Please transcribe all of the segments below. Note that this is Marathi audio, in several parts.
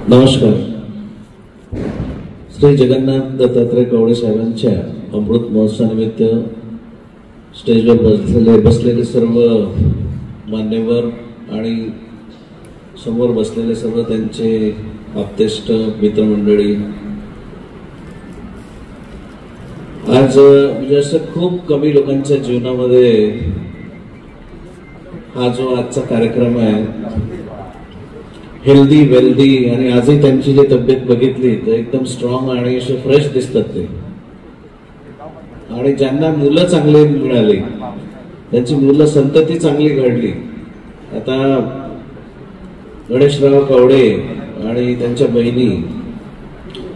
नमस्कार. श्री जगन्नाथ दत्तात्रय कवडे साहेबांच्या अमृत महोत्सवानिमित्त स्टेजवर बसलेले सर्व मान्यवर आणि समोर बसलेले सर्व त्यांचे आप्तेष्ट मित्रमंडळी, आज म्हणजे असं खूप कमी लोकांच्या जीवनामध्ये हा जो आजचा कार्यक्रम आहे, हेल्दी वेल्दी, आणि आजही त्यांची जी तब्येत बघितली तर एकदम स्ट्रॉंग आणि असे फ्रेश दिसतात ते. आणि ज्यांना मुलं चांगली मिळाली, त्यांची मुलं संतती चांगली घडली. आता गणेशराव कवडे आणि त्यांच्या बहिणी,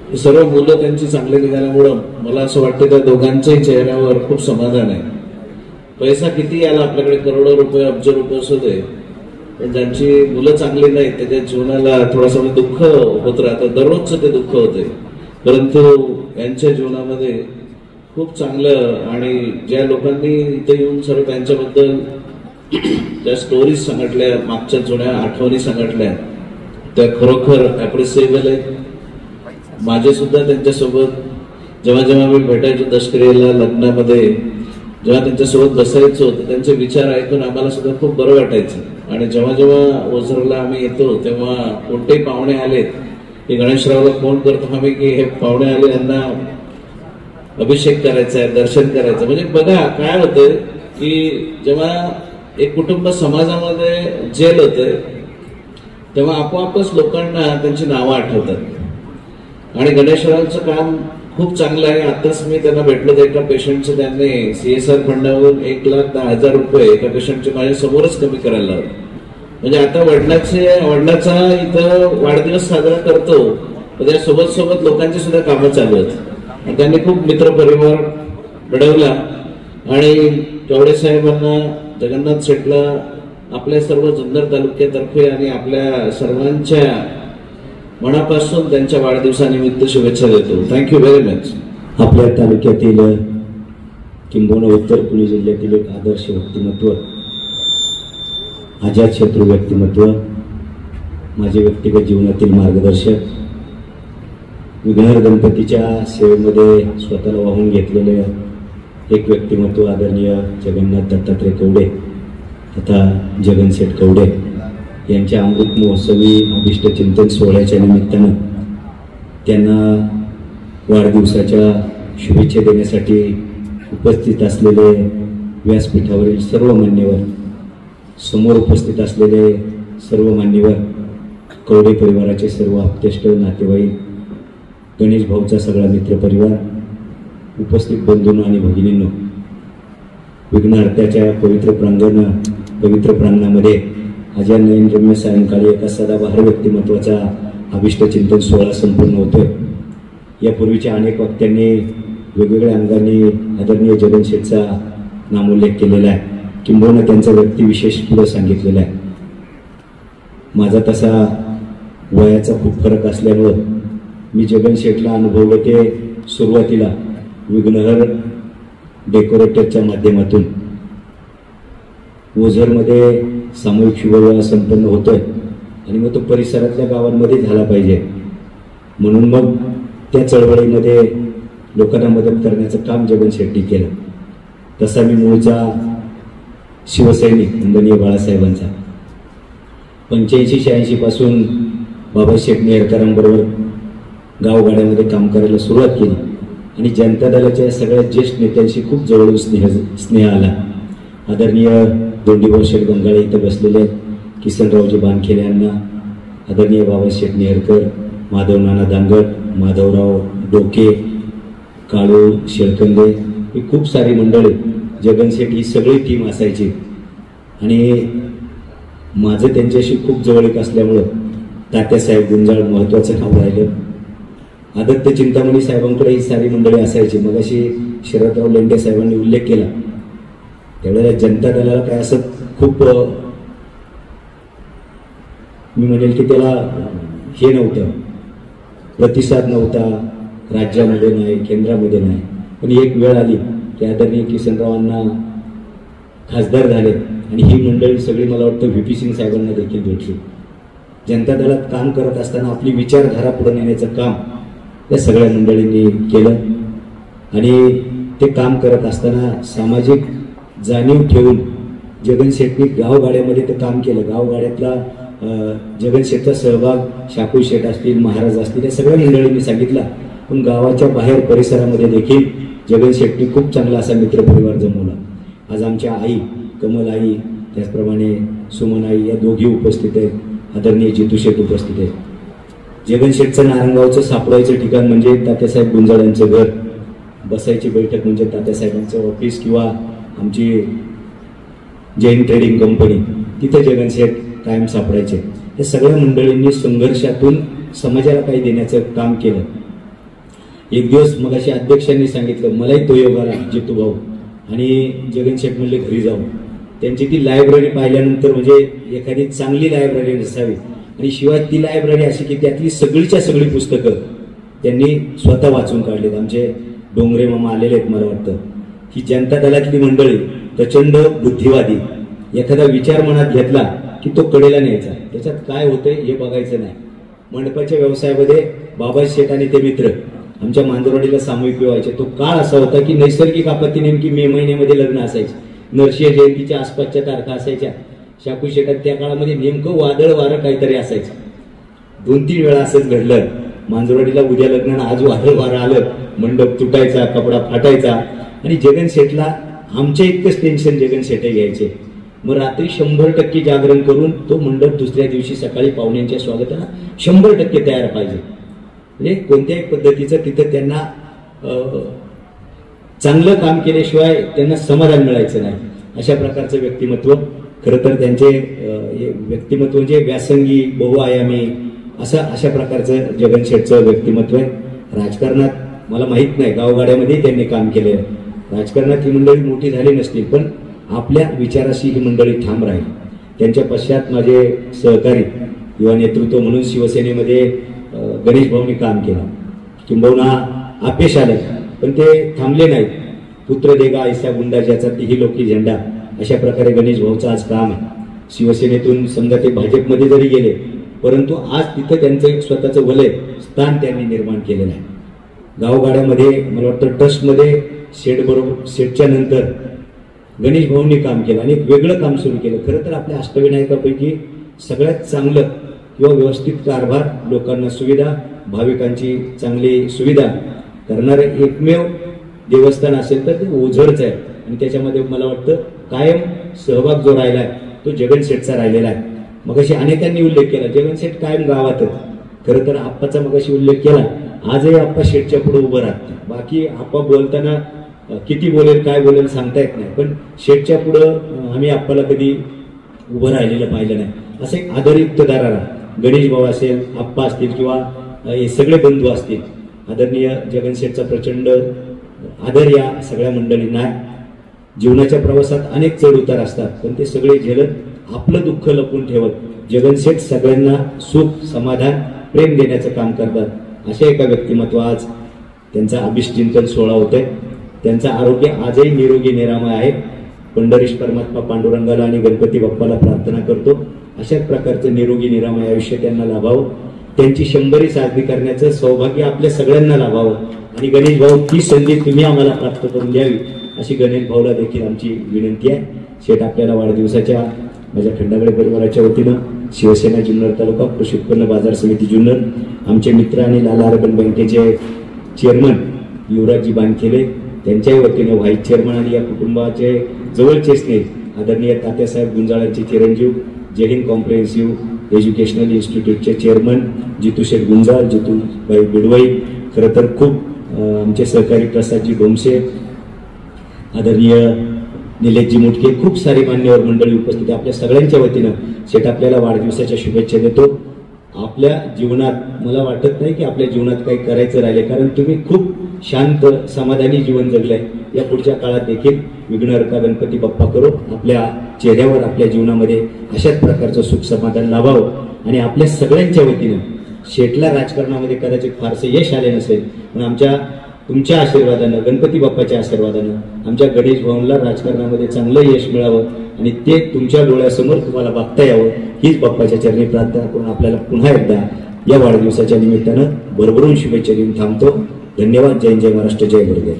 ही सर्व मुलं त्यांची चांगली निघाल्यामुळं मला असं वाटतं त्या दोघांच्याही चेहऱ्यावर खूप समाधान आहे. पैसा किती आला आपल्याकडे, करोडो रुपये अब्ज रुपये असू दे, पण ज्यांची मुलं चांगली नाहीत त्याच्या जीवनाला थोडासा दुःख होत राहतं, दररोजचं ते दुःख होते. परंतु यांच्या जीवनामध्ये खूप चांगलं, आणि ज्या लोकांनी इथे येऊन सर्व त्यांच्याबद्दल ज्या स्टोरीज सांगितल्या, मागच्या जुन्या आठवणी सांगितल्या, त्या खरोखर अप्रिसिएबल आहेत. माझे सुद्धा त्यांच्यासोबत जेव्हा जेव्हा मी भेटायचो दशकरीला, लग्नामध्ये जेव्हा त्यांच्यासोबत बसायचो तर त्यांचे विचार ऐकून आम्हाला सुद्धा खूप बरं वाटायचं. आणि जेव्हा जेव्हा ओझरला आम्ही येतो तेव्हा कोणतेही पाहुणे आलेत की गणेशरावला फोन करतो आम्ही की हे पाहुणे आले, यांना अभिषेक करायचा आहे, दर्शन करायचं. म्हणजे बघा काय होतं की जेव्हा एक कुटुंब समाजामध्ये जेल होते तेव्हा आपोआपच लोकांना त्यांची नावं आठवतात. आणि गणेशरावचं काम खूप चांगलं आहे. आताच मी त्यांना भेटलो तर एका पेशंटचं त्यांनी CSR फंडावरून 1,10,000 रुपये एका पेशंटचे माझ्या समोरच कमी करायला लावले. म्हणजे आता वडिलाचा इथं वाढदिवस साजरा करतो तर त्या सोबत लोकांची सुद्धा कामं चालू आहेत. आणि त्यांनी खूप मित्रपरिवार घडवला. आणि कवडे साहेबांना, जगन्नाथ शेठला आपल्या सर्व जुन्नर तालुक्यातर्फे आणि आपल्या सर्वांच्या मनापासून त्यांच्या वाढदिवसानिमित्त शुभेच्छा देतो. Thank you very much. आपल्या तालुक्यातील किंबहुना उत्तर पुणे जिल्ह्यातील एक आदर्श व्यक्तिमत्व, अजातशत्रू व्यक्तिमत्व, माझे व्यक्तिगत जीवनातील मार्गदर्शक, विघ्नहर गणपतीच्या सेवेमध्ये स्वतःला वाहून घेतलेले एक व्यक्तिमत्व, आदरणीय जगन्नाथ दत्तात्रय कवडे तथा जगनशेठ कवडे यांच्या अमृत महोत्सवी अभिष्ट चिंतन सोहळ्याच्या निमित्तानं त्यांना वाढदिवसाच्या शुभेच्छा देण्यासाठी उपस्थित असलेले व्यासपीठावरील सर्व मान्यवर, समोर उपस्थित असलेले सर्व मान्यवर, कवडे परिवाराचे सर्व आप्तेष्ट, नातेवाईक, गणेश भाऊचा सगळा मित्रपरिवार, उपस्थित बंधूंनो आणि भगिनींनो, विघ्नहर्त्याच्या पवित्र प्रांगणामध्ये आज या नयनरम्य सायंकाळी एका सदाबहार व्यक्तिमत्वाचा अभिष्ट चिंतन सोहळा संपन्न होतोय. यापूर्वीच्या अनेक वक्त्यांनी वेगवेगळ्या अंगाने आदरणीय जगनशेठचा नामोल्लेख केलेला आहे, किंबहुना त्यांचा व्यक्तिविशेष पुढे सांगितलेला आहे. माझा तसा वयाचा खूप फरक असल्यामुळं मी जगनशेठला अनुभवलं ते सुरुवातीला विघ्नहर डेकोरेटरच्या माध्यमातून. ओझरमध्ये सामूहिक शुभविवाह संपन्न होतोय आणि मग तो परिसरातल्या गावांमध्ये झाला पाहिजे म्हणून मग त्या चळवळीमध्ये लोकांना मदत करण्याचं काम जगनशेट्टी केलं. तसा मी मूळचा शिवसैनिक वंदनीय बाळासाहेबांचा 85-86 पासून बाबा शेठ नेहरकरांबरोबर गावगाड्यामध्ये काम करायला सुरुवात केली आणि जनता दलाच्या सगळ्या ज्येष्ठ नेत्यांशी खूप जवळून स्नेह आला. आदरणीय दोंडीभाऊ शेठ गंगाळे इथं बसलेले किसनरावजी बानखेले यांना, आदरणीय बाबाशेठ नेहरकर, माधव नाना दांगट, माधवराव डोके, काळू शेळकंदे, ही खूप सारी मंडळी, जगनशेठ, ही सगळी टीम असायची. आणि माझं त्यांच्याशी खूप जवळीक असल्यामुळं तात्यासाहेब गुंजाळ महत्त्वाचं नाव राहिलं. आदत्य चिंतामणी साहेबांकडे ही सारी मंडळी असायची. मग अशी शरदराव लेंडे साहेबांनी उल्लेख केला, त्यावेळेला जनता दलाला काय असं खूप मी म्हणेल की त्याला हे नव्हतं, प्रतिसाद नव्हता, राज्यामध्ये नाही, केंद्रामध्ये नाही. पण एक वेळ आली की आदरणीय किसनरावांना खासदार झाले आणि ही मंडळी सगळी मला वाटतं VP सिंग साहेबांना देखील भेटली. जनता दलात काम करत असताना आपली विचारधारा पुढे नेण्याचं काम या सगळ्या मंडळींनी केलं आणि ते काम करत असताना सामाजिक जाणीव ठेवून जगन शेट्टी गावगाड्यामध्ये ते काम केलं. गावगाड्यातला जगन शेठचा सहभाग शाकू शेठ असतील, महाराज असतील, या सगळ्या मंडळींनी सांगितला. पण गावाच्या बाहेर परिसरामध्ये देखील जगन शेट्टी खूप चांगला असा मित्रपरिवार जमवला. आज आमच्या आई कमल आई, त्याचप्रमाणे सुमन आई या दोघी उपस्थित आहेत. आदरणीय जितू शेठ उपस्थित आहेत. जगन शेठचं नारायणगावचं सापडायचं ठिकाण म्हणजे तात्यासाहेब गुंजाळ यांचं घर, बसायची बैठक म्हणजे तात्यासाहेबांचं ऑफिस किंवा आमची जैन ट्रेडिंग कंपनी, तिथे जगन शेठ कायम सापडायचे. या सगळ्या मंडळींनी संघर्षातून समाजाला काही देण्याचं काम केलं. एक दिवस मग अशी अध्यक्षांनी सांगितलं, मलाही तो योग आला जितू भाऊ, आणि जगन शेठ म्हणले घरी जाऊ. त्यांची ती लायब्ररी पाहिल्यानंतर म्हणजे एखादी चांगली लायब्ररी नसावी, आणि शिवाय ती लायब्ररी अशी की त्यातली सगळीच्या सगळी पुस्तकं त्यांनी स्वतः वाचून काढलीत. आमचे डोंगरे मामा आलेले आहेत. मला वाटतं ही जनता दलातली मंडळी प्रचंड बुद्धिवादी, एखादा विचार मनात घेतला की तो कडेला न्यायचा, त्याच्यात काय होतंय हे बघायचं नाही. मंडपाच्या व्यवसायामध्ये बाबा शेठ आणि ते मित्र आमच्या मांजरवाडीला सामूहिक व्हायचे. तो काळ असा होता की नैसर्गिक आपत्ती नेमकी मे महिन्यामध्ये लग्न असायचे, नरसिंह जयंतीच्या आसपासच्या तारखा असायच्या. शाकू शेठात त्या काळामध्ये नेमकं वादळ वारं काहीतरी असायचं. 2-3 वेळा असंच घडलं. मांजरवाडीला उद्या लग्न, आज वादळ वारं आलं, मंडप तुटायचा, कपडा फाटायचा. आणि जगन शेठला आमच्या इतकंच टेन्शन जगन शेठे घ्यायचे. मग रात्री 100% जागरण करून तो मंडप दुसऱ्या दिवशी सकाळी पाहुण्यांच्या स्वागताला 100% तयार पाहिजे. म्हणजे कोणत्याही पद्धतीचं तिथं त्यांना चांगलं काम केल्याशिवाय त्यांना समाधान मिळायचं नाही. अशा प्रकारचं व्यक्तिमत्व, खरं तर त्यांचे व्यक्तिमत्व म्हणजे व्यासंगी, बहुआयामी अशा प्रकारचं जगन शेठचं व्यक्तिमत्व आहे. राजकारणात मला माहित नाही, गावगाड्यामध्ये त्यांनी काम केले. राजकारणात ही मंडळी मोठी झाली नसतील, पण आपल्या विचाराशी ही मंडळी ठाम राहील. त्यांच्या पश्चात माझे सहकारी युवा नेतृत्व म्हणून शिवसेनेमध्ये गणेश भाऊंनी काम केलं. किंबहुना अपयश आलं, पण ते थांबले नाहीत. पुत्र देगा ऐसा गुंडा ज्याचा तीही लोकी झेंडा, अशा प्रकारे गणेश भाऊचं आज काम आहे. शिवसेनेतून समजा ते भाजपमध्ये जरी गेले, परंतु आज तिथं त्यांचं एक स्वतःचं वलय स्थान त्यांनी निर्माण केलेलं आहे. गावगाड्यामध्ये मला वाटतं ट्रस्टमध्ये शेठच्या नंतर गणेश भाऊंनी काम केलं आणि एक वेगळं काम सुरू केलं. खरं तर आपल्या अष्टविनायकापैकी सगळ्यात चांगलं किंवा व्यवस्थित कारभार, लोकांना सुविधा, भाविकांची चांगली सुविधा करणारे एकमेव देवस्थान असेल तर ते ओझरच आहे. आणि त्याच्यामध्ये मला वाटतं कायम सहभाग जो राहिलाय तो जगन शेठचा राहिलेला आहे. मगाशी अनेकांनी उल्लेख केला, जगन शेठ कायम गावातच. खरं तर आप्पाचा मगाशी उल्लेख केला, आजही आप्पा शेठच्या पुढे उभं राहतात. बाकी आप्पा बोलताना किती बोलेल काय बोलेल सांगता येत नाही, पण शेठच्या पुढं आम्ही आप्पाला कधी उभं राहिलेलं पाहिलं नाही. असे आदरयुक्त दाराला गणेश भाऊ असेल, आप्पा असतील किंवा हे सगळे बंधू असतील, आदरणीय जगन शेठचा प्रचंड आदर या सगळ्या मंडळींना. जीवनाच्या प्रवासात अनेक चढ उतार असतात, पण ते सगळे झेलत आपलं दुःख लपून ठेवत जगन शेठ सगळ्यांना सुख, समाधान, प्रेम देण्याचं काम करतात. अशा एका व्यक्तिमत्व आज त्यांचा अभिष्टचिंतन सोहळा होतोय. त्यांचं आरोग्य आजही निरोगी निरामय आहे. पंढरीश परमात्मा पांडुरंगाला आणि गणपती बाप्पाला प्रार्थना करतो अशाच प्रकारचं निरोगी निरामय आयुष्य त्यांना लाभावं. त्यांची 100वी साजरी करण्याचं सौभाग्य आपल्या सगळ्यांना लाभावं. आणि गणेश भाऊ ती संधी तुम्ही आम्हाला प्राप्त करून द्यावी अशी गणेश भाऊला देखील आमची विनंती आहे. शेठ आपल्याला वाढदिवसाच्या माझ्या खंडागळे परिवाराच्या वतीनं शिवसेना जुन्नर तालुका कृषी उत्पन्न बाजार समिती जुन्नर, आमचे मित्र आणि लाला अर्बन बँकेचे चेअरमन युवराजजी बांधखेले त्यांच्याही वतीनं व्हाईस चेअरमन आणि या कुटुंबाचे जवळचे स्नेह आदरणीय तात्यासाहेब गुंजाळांचे चिरंजीव, जय हिंद कॉम्प्रिहेन्सिव्ह एज्युकेशनल इन्स्टिट्यूटचे चेअरमन जितू शेठ गुंजाळ, जितूबाई बिडवई, खरं तर खूप आमचे सहकारी प्रसादजी डोमसे, आदरणीय निलेशजी मुटके, खूप सारी मान्यवर मंडळी उपस्थित. आपल्या सगळ्यांच्या वतीनं शेठ आपल्याला वाढदिवसाच्या शुभेच्छा देतो. आपल्या जीवनात मला वाटत नाही की आपल्या जीवनात काही करायचं राहिले, कारण तुम्ही खूप शांत समाधानी जीवन जगलंय. या पुढच्या काळात देखील विघ्नहर्ता गणपती बाप्पा करो आपल्या चेहऱ्यावर, आपल्या जीवनामध्ये अशाच प्रकारचं सुख समाधान लाभावं. आणि आपल्या सगळ्यांच्या वतीनं शेठला राजकारणामध्ये कदाचित फारसे यश आले नसेल, पण तुमच्या आशीर्वादानं, गणपती बाप्पाच्या आशीर्वादानं आमच्या गणेश भाऊंना राजकारणामध्ये चांगलं यश मिळावं आणि ते तुमच्या डोळ्यासमोर तुम्हाला बघता यावं हीच बाप्पाच्या चरणी प्रार्थना करून आपल्याला पुन्हा एकदा या वाढदिवसाच्या निमित्तानं भरभरून शुभेच्छा देऊन थांबतो. धन्यवाद. जय जय महाराष्ट्र. जय गुरुदेव.